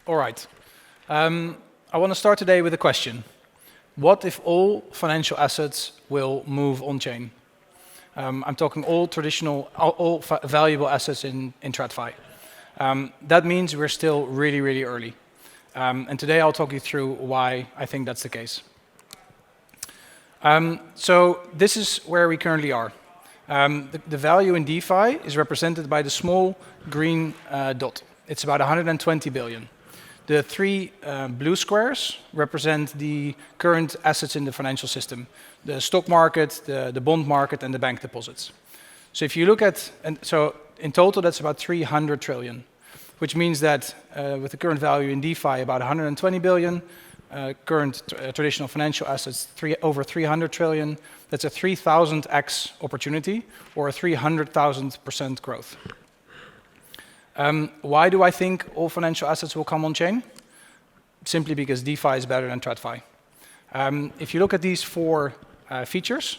All right. I want to start today with a question. What if all financial assets will move on-chain? I'm talking all traditional, all valuable assets in TradFi. That means we're still really, really early. And today I'll talk you through why I think that's the case. So this is where we currently are. The value in DeFi is represented by the small green dot. It's about 120 billion. The three blue squares represent the current assets in the financial system: the stock market, the bond market, and the bank deposits. So if you look at, so in total that's about 300 trillion, which means that with the current value in DeFi about 120 billion, current traditional financial assets over 300 trillion, that's a 3,000x opportunity or a 300,000% growth. Why do I think all financial assets will come on-chain? Simply because DeFi is better than TradFi. If you look at these four features,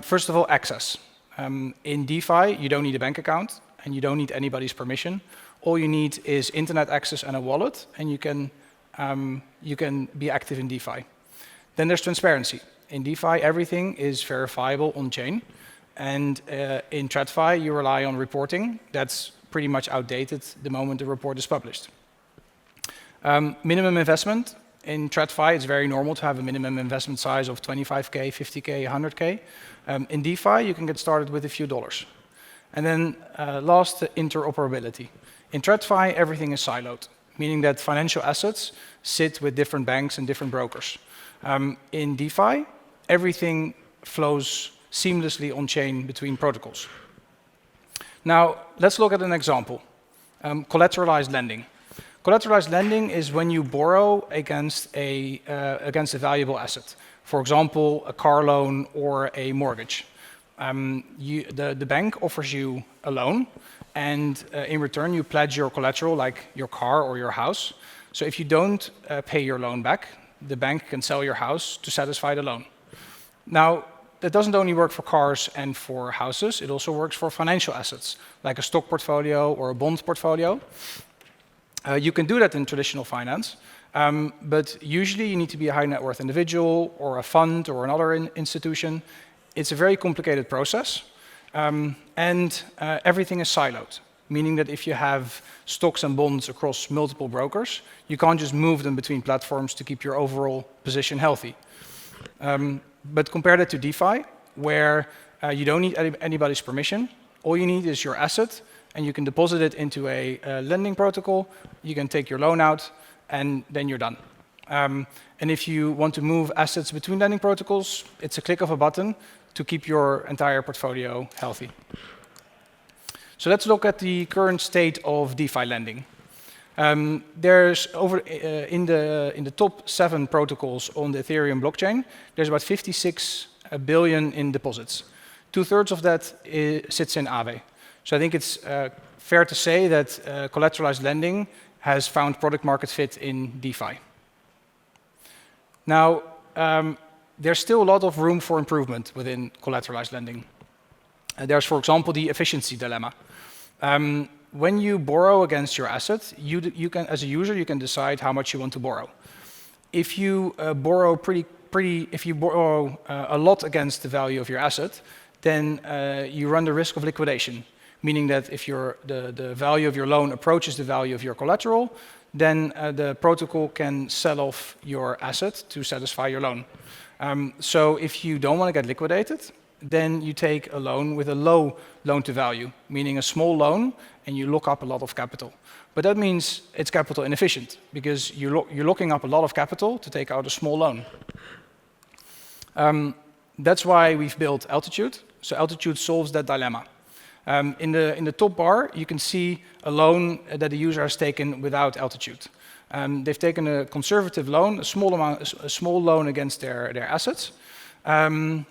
first of all, access. In DeFi, you don't need a bank account and you don't need anybody's permission. All you need is internet access and a wallet, and you can be active in DeFi. Then there's transparency. In DeFi, everything is verifiable on-chain, and in TradFi, you rely on reporting. That's pretty much outdated the moment the report is published. Minimum investment. In TradFi, it's very normal to have a minimum investment size of 25K, 50K, 100K. In DeFi, you can get started with a few dollars. And then last, interoperability. In TradFi, everything is siloed, meaning that financial assets sit with different banks and different brokers. In DeFi, everything flows seamlessly on-chain between protocols. Now, let's look at an example. Collateralized lending. Collateralized lending is when you borrow against a valuable asset. For example, a car loan or a mortgage. The bank offers you a loan, and in return you pledge your collateral, like your car or your house. So if you don't pay your loan back, the bank can sell your house to satisfy the loan. Now, that doesn't only work for cars and for houses, it also works for financial assets, like a stock portfolio or a bond portfolio. You can do that in traditional finance, but usually you need to be a high net worth individual or a fund or another institution. It's a very complicated process, and everything is siloed, meaning that if you have stocks and bonds across multiple brokers, you can't just move them between platforms to keep your overall position healthy. But compare that to DeFi, where you don't need anybody's permission. All you need is your asset, and you can deposit it into a lending protocol. You can take your loan out, and then you're done. And if you want to move assets between lending protocols, it's a click of a button to keep your entire portfolio healthy. So let's look at the current state of DeFi lending. There's in the top 7 protocols on the Ethereum blockchain, there's about 56 billion in deposits. 2/3 of that sits in Aave. So I think it's fair to say that collateralized lending has found product market fit in DeFi. Now, there's still a lot of room for improvement within collateralized lending. There's, for example, the efficiency dilemma. When you borrow against your asset, you can, as a user, you can decide how much you want to borrow. If you borrow a lot against the value of your asset, then you run the risk of liquidation, meaning that if the value of your loan approaches the value of your collateral, then the protocol can sell off your asset to satisfy your loan. So if you don't want to get liquidated, then you take a loan with a low loan to value, meaning a small loan, and you lock up a lot of capital. But that means it's capital inefficient, because you're locking up a lot of capital to take out a small loan. That's why we've built Altitude. So Altitude solves that dilemma. In the top bar, you can see a loan that the user has taken without Altitude. They've taken a conservative loan, a small loan against their assets. But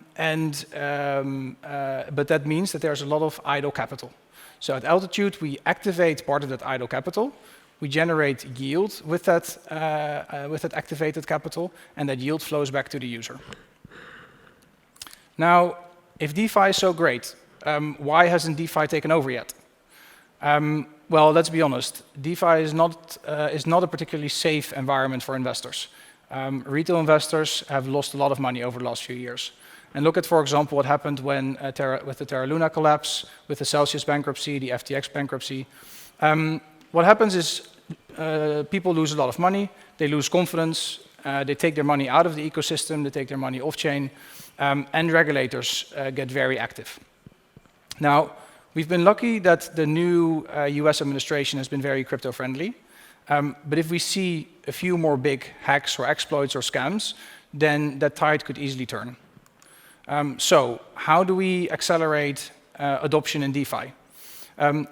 that means that there's a lot of idle capital. So at Altitude, we activate part of that idle capital. We generate yield with that activated capital, and that yield flows back to the user. Now, if DeFi is so great, why hasn't DeFi taken over yet? well, let's be honest. DeFi is not a particularly safe environment for investors. Retail investors have lost a lot of money over the last few years. And look at, for example, what happened when with the Terra Luna collapse, with the Celsius bankruptcy, the FTX bankruptcy. What happens is people lose a lot of money, they lose confidence, they take their money out of the ecosystem, they take their money off-chain, and regulators get very active. Now, we've been lucky that the new US administration has been very crypto-friendly. But if we see a few more big hacks or exploits or scams, then that tide could easily turn. So how do we accelerate adoption in DeFi?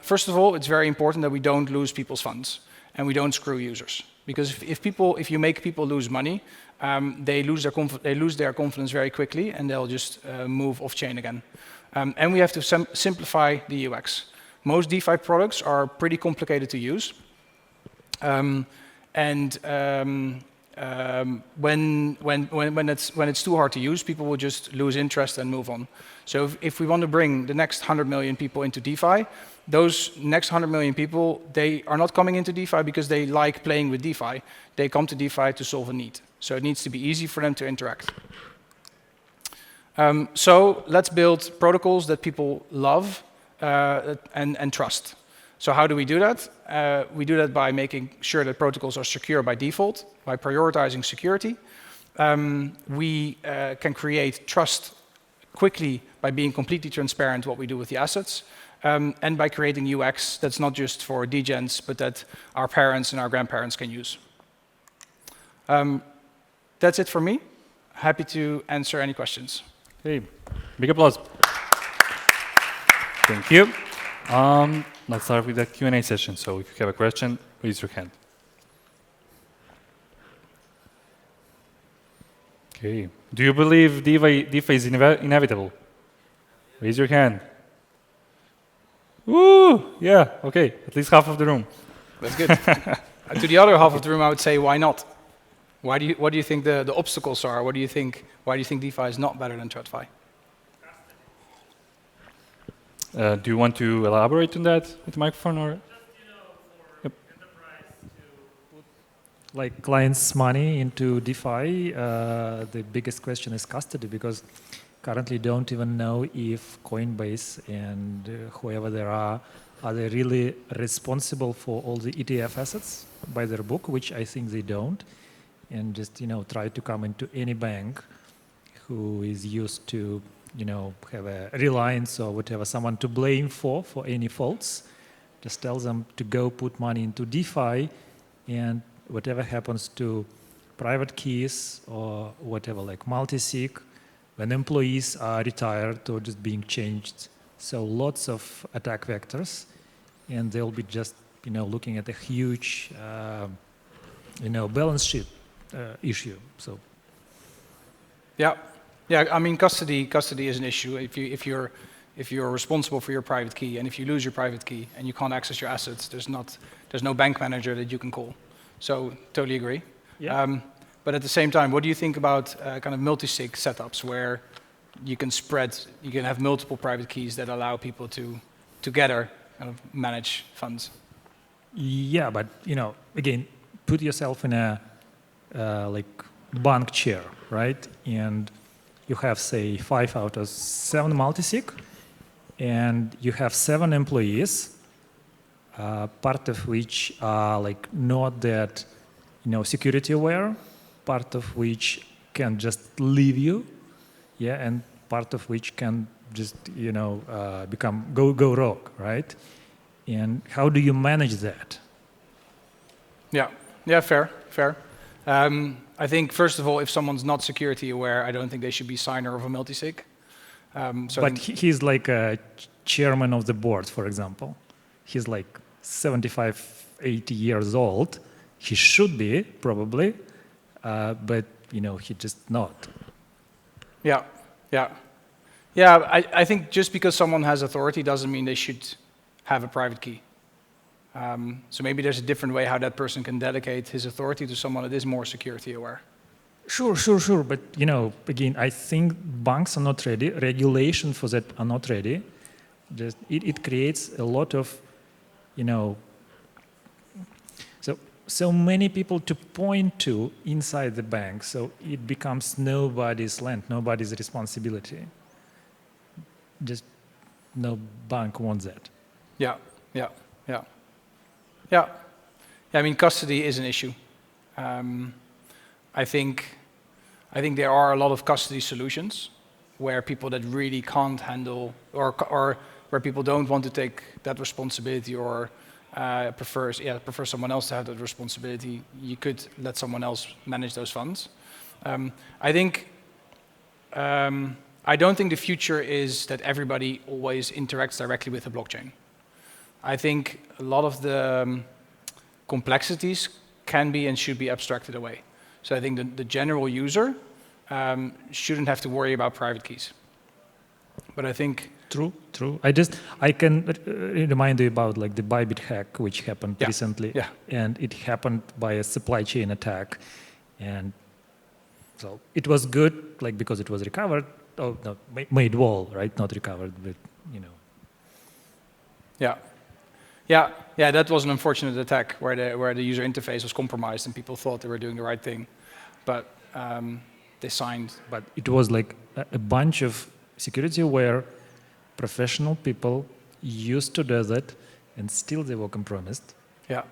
First of all, it's very important that we don't lose people's funds and we don't screw users. Because if you make people lose money, they lose their confidence very quickly and they'll just move off-chain again. And we have to simplify the UX. Most DeFi products are pretty complicated to use. When it's too hard to use, people will just lose interest and move on. So if we want to bring the next 100 million people into DeFi, those next 100 million people, they are not coming into DeFi because they like playing with DeFi. They come to DeFi to solve a need. So it needs to be easy for them to interact. So let's build protocols that people love and trust. So how do we do that? We do that by making sure that protocols are secure by default, by prioritizing security. We can create trust quickly by being completely transparent what we do with the assets, and by creating UX that's not just for degens, but that our parents and our grandparents can use. That's it for me. Happy to answer any questions. Hey, big applause. Thank you. Let's start with the Q&A session. So if you have a question, raise your hand. Okay. Do you believe DeFi is inevitable? Raise your hand. Woo! Yeah, okay. At least half of the room. That's good. To the other half of the room, I would say, why not? What do you think the obstacles are? Why do you think DeFi is not better than TradFi? Do you want to elaborate on that with the microphone, or? Just, for enterprise to put like clients' money into DeFi, the biggest question is custody, because currently don't even know if Coinbase and whoever there are they really responsible for all the ETF assets by their book, which I think they don't, and just try to come into any bank who is used to have a reliance or whatever, someone to blame for any faults. Just tell them to go put money into DeFi, and whatever happens to private keys or whatever, like multi-sig, when employees are retired or just being changed. So lots of attack vectors, and they'll be just looking at a huge balance sheet issue. So yeah, I mean, custody is an issue. If you're responsible for your private key, and if you lose your private key and you can't access your assets, there's no bank manager that you can call. So totally agree. Yeah. But at the same time, what do you think about kind of multi-sig setups where you can have multiple private keys that allow people to together kind of manage funds? Yeah, but again, put yourself in a like bank chair, right? And you have, say, 5 out of 7 multi-sig, and you have 7 employees, part of which are like not that security aware, part of which can just leave you, yeah, and part of which can just go rogue, right? And how do you manage that? Yeah, fair. I think, first of all, if someone's not security aware, I don't think they should be signer of a multisig. But he's like a chairman of the board, for example. He's like 75, 80 years old. He should be, probably, but he just not. Yeah. I think just because someone has authority doesn't mean they should have a private key. So maybe there's a different way how that person can delegate his authority to someone that is more security aware. Sure. But again, I think banks are not ready. Regulation for that are not ready. Just it creates a lot of So many people to point to inside the bank, so it becomes nobody's land, nobody's responsibility. Just no bank wants that. Yeah, yeah, yeah. Yeah. I mean, custody is an issue. I think there are a lot of custody solutions where people that really can't handle, or where people don't want to take that responsibility, or prefer someone else to have that responsibility. You could let someone else manage those funds. I don't think the future is that everybody always interacts directly with the blockchain. I think a lot of the complexities can be and should be abstracted away. So I think the general user shouldn't have to worry about private keys. But I think... True. I can remind you about like the Bybit hack, which happened recently. Yeah. And it happened by a supply chain attack. And so it was good, like because it was recovered. Oh, no, made whole, right? Not recovered, but, you know. Yeah, that was an unfortunate attack where the user interface was compromised and people thought they were doing the right thing. But they signed. But it was like a bunch of security aware professional people used to do that, and still they were compromised. Yeah.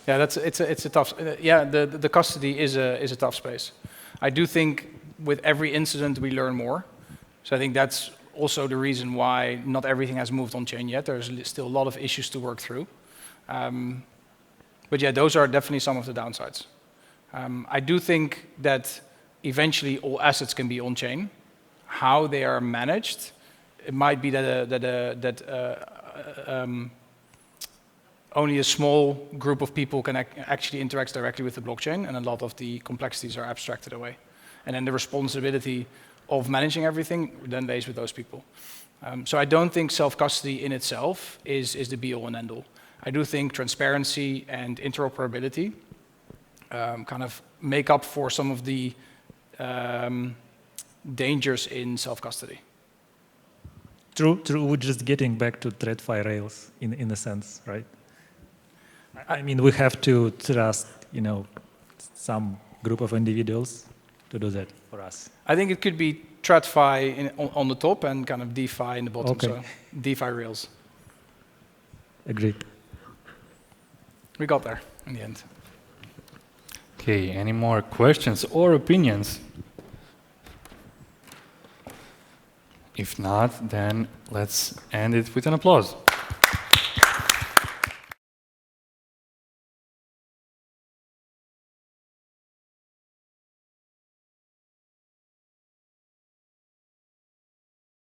It's a tough. The custody is a tough space. I do think with every incident we learn more. So I think that's also the reason why not everything has moved on chain yet. There's still a lot of issues to work through. But yeah, those are definitely some of the downsides. I do think that eventually all assets can be on chain. How they are managed, it might be that only a small group of people can actually interact directly with the blockchain, and a lot of the complexities are abstracted away. And then the responsibility of managing everything then lays with those people. So I don't think self-custody in itself is the be-all and end-all. I do think transparency and interoperability kind of make up for some of the dangers in self-custody. True. We're just getting back to TradFi rails in a sense, right? I mean, we have to trust, some group of individuals to do that for us. I think it could be TradFi on the top and kind of DeFi in the bottom. Okay. So DeFi rails. Agreed. We got there in the end. Okay, any more questions or opinions? If not, then let's end it with an applause.